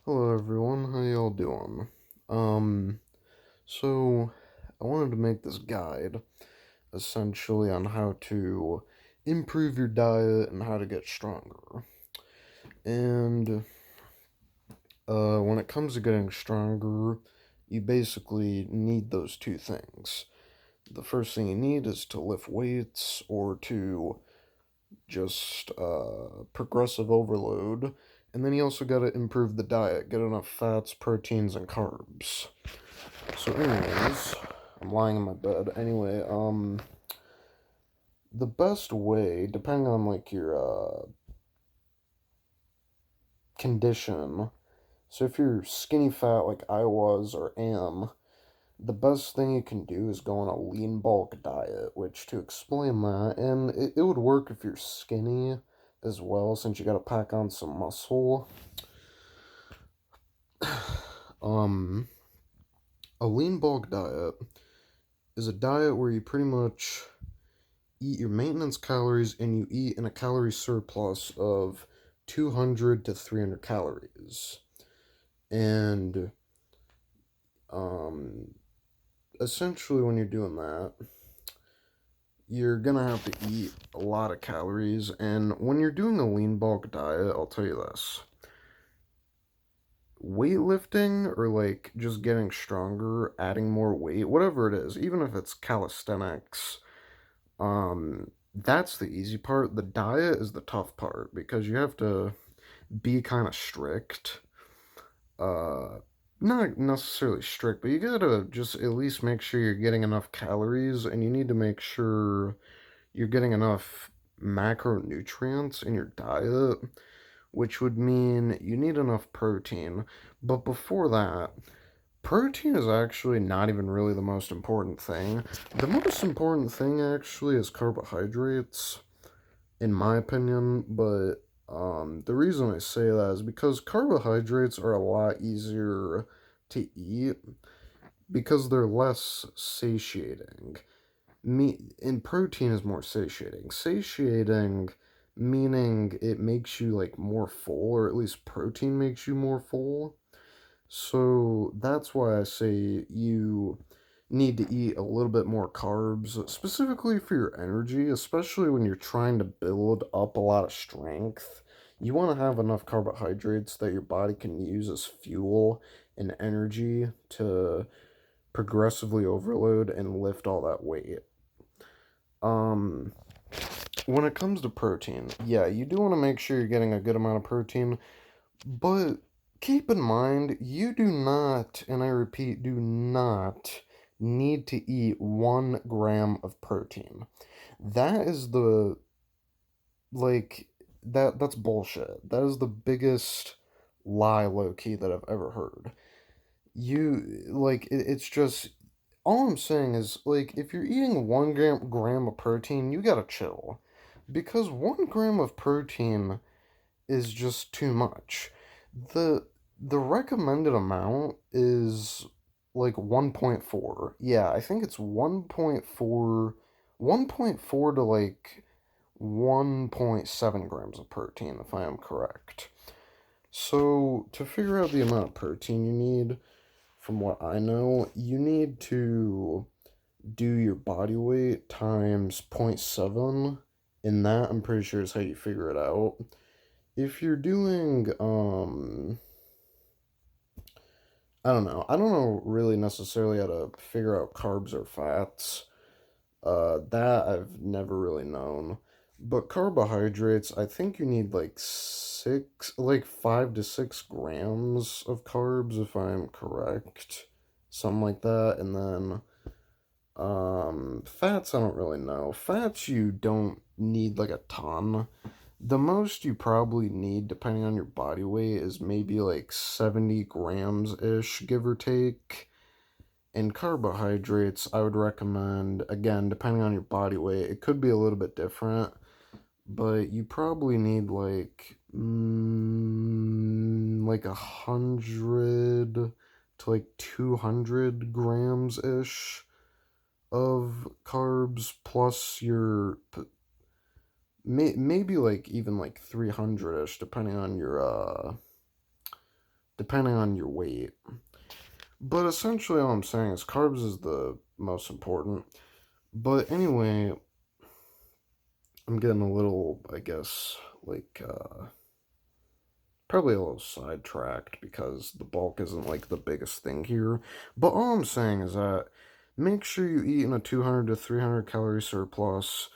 Hello everyone, how y'all doing? Um, so I wanted to make this guide essentially on how to improve your diet and how to get stronger. And when it comes to getting stronger, you basically need those two things. The first thing you need is to lift weights or to just progressive overload. And then you also got to improve the diet, get enough fats, proteins, and carbs. So, anyways, I'm lying in my bed. Anyway, the best way, depending on like your condition. So, if you're skinny fat like I was or am, the best thing you can do is go on a lean bulk diet. Which, to explain that, and it would work if you're skinny as well, since you got to pack on some muscle. Um, a lean bulk diet is a diet where you pretty much eat your maintenance calories and you eat in a calorie surplus of 200 to 300 calories. And um, essentially, when you're doing that, you're gonna have to eat a lot of calories. And when you're doing a lean bulk diet, I'll tell you this: weightlifting or like just getting stronger, adding more weight, whatever it is, even if it's calisthenics, that's the easy part. The diet is the tough part because you have to be kind of strict. Uh, Not necessarily strict, but you gotta just at least make sure you're getting enough calories, and you need to make sure you're getting enough macronutrients in your diet, which would mean you need enough protein. But before that, protein is actually not even really the most important thing. The most important thing actually is carbohydrates, in my opinion, but the reason I say that is because carbohydrates are a lot easier to eat because they're less satiating. And protein is more satiating. Satiating meaning it makes you like more full, or at least protein makes you more full. So that's why I say you need to eat a little bit more carbs, specifically for your energy, especially when you're trying to build up a lot of strength. You want to have enough carbohydrates that your body can use as fuel and energy to progressively overload and lift all that weight. Um, when it comes to protein, yeah, you do want to make sure you're getting a good amount of protein, but keep in mind, you do not, and I repeat, do not need to eat 1 gram of protein. That is the, like, that's bullshit. That is the biggest lie, low key, that I've ever heard. It's just, all I'm saying is, like, if you're eating 1 gram of protein, you gotta chill. Because 1 gram of protein is just too much. The the recommended amount is like 1.4. Yeah, I think it's 1.4, 1.4 to like 1.7 grams of protein if I am correct. So, to figure out the amount of protein you need, from what I know, you need to do your body weight times zero point 0.7, and that I'm pretty sure is how you figure it out. If you're doing I don't know. I don't know really necessarily how to figure out carbs or fats. That I've never really known. But carbohydrates, I think you need like 5 to 6 grams of carbs if I'm correct. Something like that. And then fats I don't really know. Fats you don't need like a ton. The most you probably need, depending on your body weight, is maybe like 70 grams ish, give or take. And carbohydrates, I would recommend, again, depending on your body weight, it could be a little bit different, but you probably need like 100 to like 200 grams ish of carbs plus your maybe like even like 300ish depending on your depending on your weight. But essentially, all I'm saying is carbs is the most important. But anyway, I'm getting a little, I guess, like, probably a little sidetracked because the bulk isn't like the biggest thing here. But all I'm saying is that make sure you eat in a 200 to 300 calorie surplus,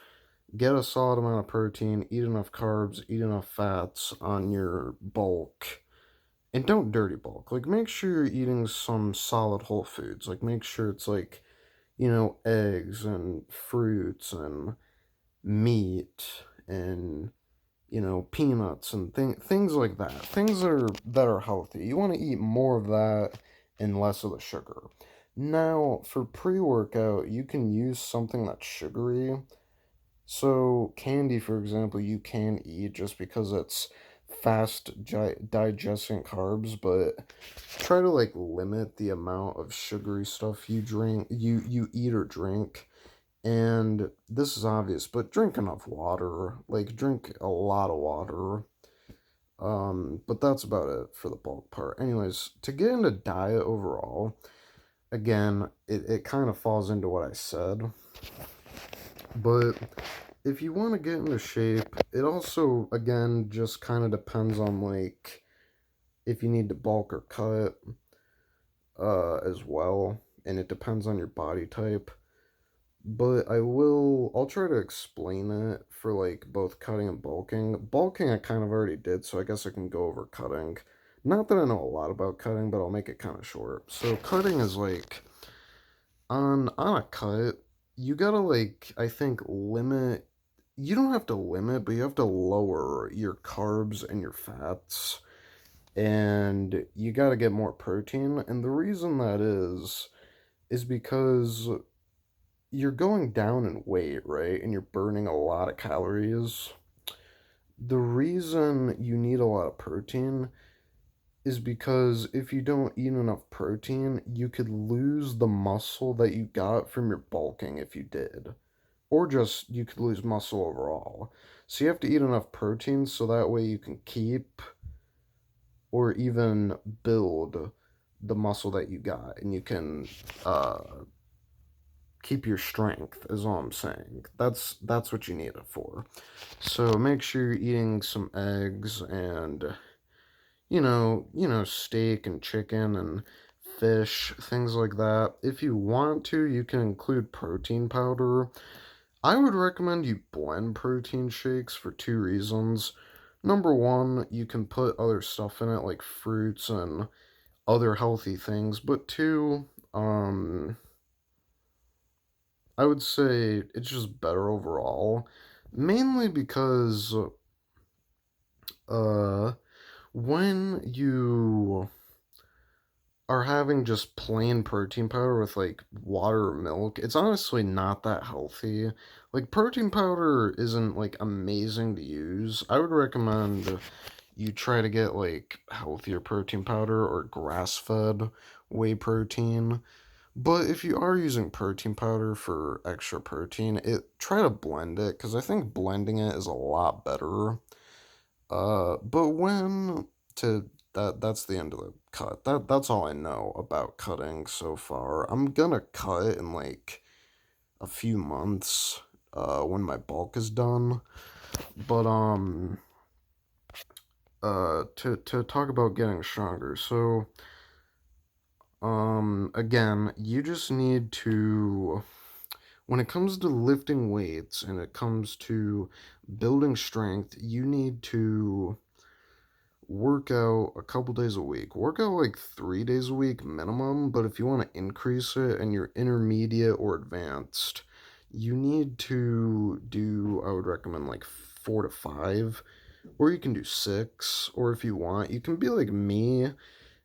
get a solid amount of protein, eat enough carbs, eat enough fats on your bulk. And don't dirty bulk. Like, make sure you're eating some solid whole foods. Like, make sure it's like, eggs and fruits and meat and peanuts and things like that. Things that are healthy. You want to eat more of that and less of the sugar. Now, for pre-workout, you can use something that's sugary. So, candy, for example, you can eat just because it's fast digesting carbs, but try to like limit the amount of sugary stuff you eat or drink. And this is obvious, but drink enough water. Like, drink a lot of water. But that's about it for the bulk part. Anyways, to get into diet overall, again, it kind of falls into what I said. But if you want to get into shape, it also, again, just kind of depends on, like, if you need to bulk or cut, as well. And it depends on your body type. But I'll try to explain it for like both cutting and bulking. Bulking I kind of already did, so I guess I can go over cutting. Not that I know a lot about cutting, but I'll make it kind of short. So cutting is like on a cut, you gotta like I think limit. You don't have to limit, but you have to lower your carbs and your fats, and you gotta get more protein. And the reason that is because you're going down in weight, right? And you're burning a lot of calories. The reason you need a lot of protein is because if you don't eat enough protein, you could lose the muscle that you got from your bulking if you did. Or just you could lose muscle overall. So you have to eat enough protein so that way you can keep or even build the muscle that you got and you can uh keep your strength is all I'm saying. That's what you need it for. So make sure you're eating some eggs and steak and chicken and fish, things like that. If you want to, you can include protein powder. I would recommend you blend protein shakes for two reasons. Number one, you can put other stuff in it like fruits and other healthy things, but two, I would say it's just better overall, mainly because uh when you are having just plain protein powder with like water or milk, it's honestly not that healthy. Like protein powder isn't like amazing to use. I would recommend you try to get like healthier protein powder or grass-fed whey protein. But if you are using protein powder for extra protein, try to blend it because I think blending it is a lot better. But when to that's the end of the cut. That's all I know about cutting so far. I'm gonna cut in like a few months, when my bulk is done. But to talk about getting stronger. So again, you just need to when it comes to lifting weights and it comes to building strength, you need to work out a couple days a week. Work out like 3 days a week minimum, but if you want to increase it and you're intermediate or advanced, you need to do, I would recommend like 4 to 5, or you can do 6, or if you want, you can be like me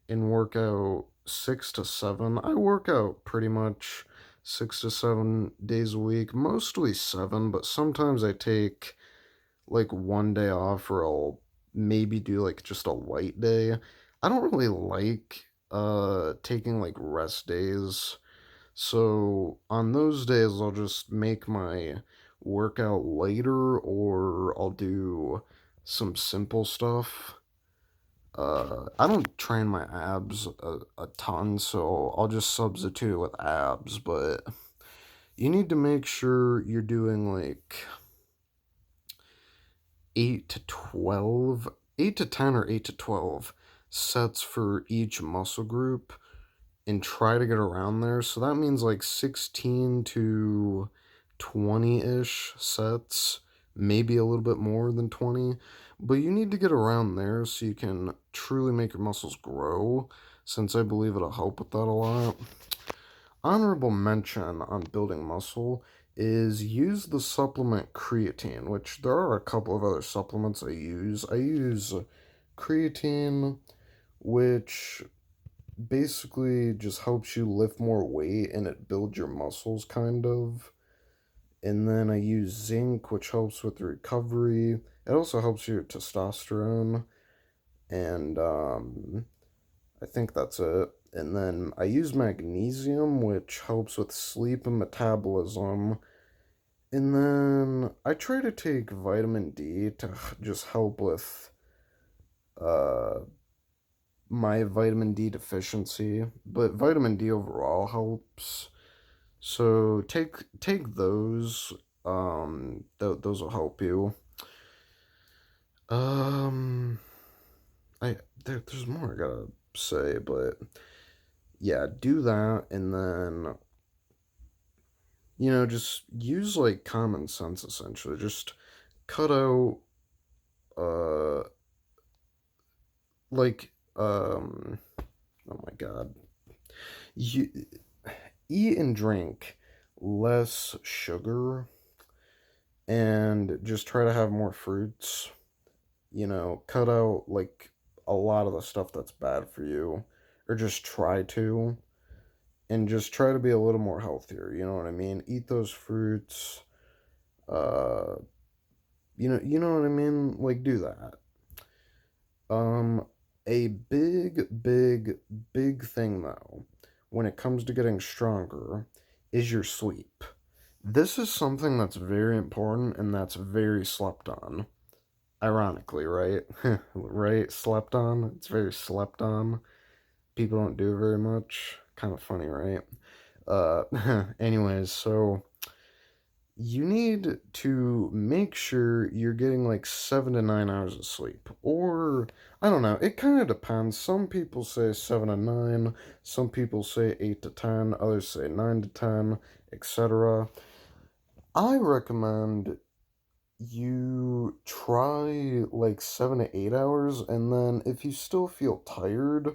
and work out 6 to 7. I work out pretty much 6 to 7 days a week, mostly 7, but sometimes I take like one day off or I'll maybe do like just a light day. I don't really like taking like rest days. So on those days I'll just make my workout later or I'll do some simple stuff. I don't train my abs a ton, so I'll just substitute with abs, but you need to make sure you're doing like 8 to 12, 8 to 10 or 8 to 12 sets for each muscle group and try to get around there. So that means like 16 to 20-ish sets, maybe a little bit more than 20, but you need to get around there so you can truly make your muscles grow, since I believe it'll help with that a lot. Honorable mention on building muscle is use the supplement creatine, which there are a couple of other supplements I use. I use creatine, which basically just helps you lift more weight and it builds your muscles, kind of. And then I use zinc, which helps with the recovery. It also helps your testosterone. And I think that's it. And then I use magnesium, which helps with sleep and metabolism. And then I try to take vitamin D to just help with uh, my vitamin D deficiency. But vitamin D overall helps. So take those. Those will help you. Um, there's more I gotta say, but yeah, do that, and then just use like common sense essentially. Just cut out uh like oh my god. You eat and drink less sugar and just try to have more fruits. Cut out like a lot of the stuff that's bad for you, or just try to, and just try to be a little more healthier. You know what I mean? Eat those fruits. Uh, you know what I mean? Like, do that. Um, a big thing though, when it comes to getting stronger, is your sleep. This is something that's very important and that's very slept on. Ironically, right? Right? Slept on. It's very slept on. People don't do very much. Kind of funny, right? Anyways, so you need to make sure you're getting like 7 to 9 hours of sleep. Or, I don't know, it kind of depends. Some people say 7 to 9, some people say 8 to 10, others say 9 to 10, etc. I recommend you try like 7 to 8 hours, and then if you still feel tired,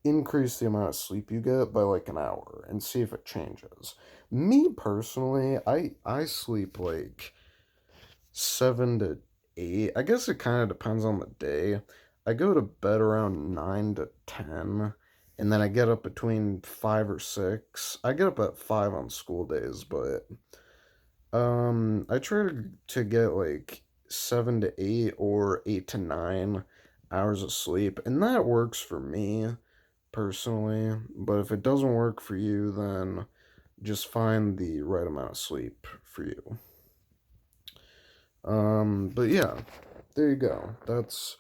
increase the amount of sleep you get by like an hour and see if it changes. Me personally, I sleep like 7 to 8. I guess it kind of depends on the day. I go to bed around 9 to 10, and then I get up between 5 or 6. I get up at 5 on school days, but I try to get like 7 to 8 or 8 to 9 hours of sleep, and that works for me personally. But if it doesn't work for you, then just find the right amount of sleep for you. But yeah, there you go. That's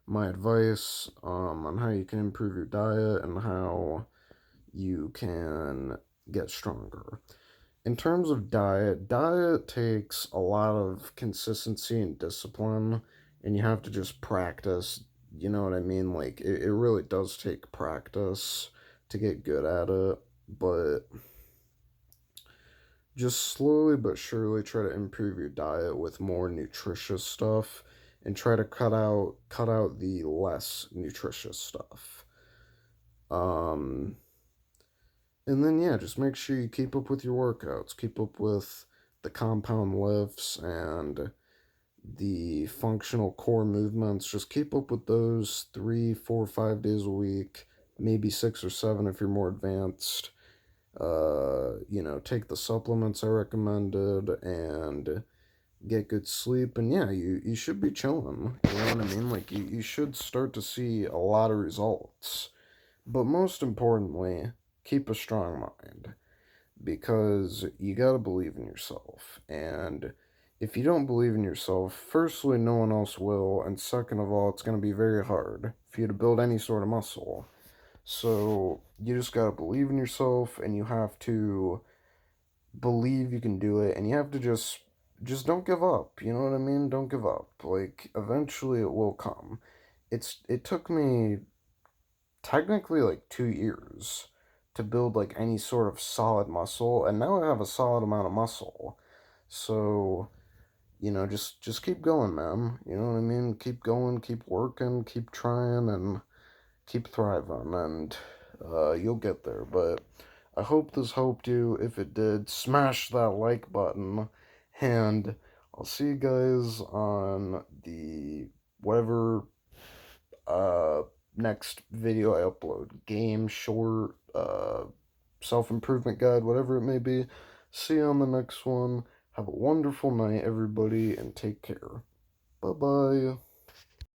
my advice on how you can improve your diet and how you can get stronger. In terms of diet takes a lot of consistency and discipline, and you have to just practice. You know what I mean? Like, it really does take practice to get good at it, but just slowly but surely try to improve your diet with more nutritious stuff and try to cut out the less nutritious stuff. Um and then yeah, just make sure you keep up with your workouts, keep up with the compound lifts and the functional core movements. Just keep up with those 3, 4, 5 days a week, maybe 6 or 7 if you're more advanced. Take the supplements I recommended and get good sleep. And yeah, you should be chilling. You know what I mean? Like, you should start to see a lot of results. But most importantly, keep a strong mind because you got to believe in yourself. And if you don't believe in yourself, firstly, no one else will, and second of all, it's going to be very hard for you to build any sort of muscle. So you just gotta believe in yourself, and you have to believe you can do it, and you have to just don't give up. You know what I mean? Don't give up. Like eventually it will come. It took me technically like 2 years to build like any sort of solid muscle, and now I have a solid amount of muscle. So, just keep going, man. You know what I mean? Keep going, keep working, keep trying, and keep thriving, and you'll get there. But I hope this helped you. If it did, smash that like button, and I'll see you guys on the whatever uh, next video I upload. Game, short, self improvement guide, whatever it may be. See you on the next one. Have a wonderful night, everybody, and take care. Bye bye.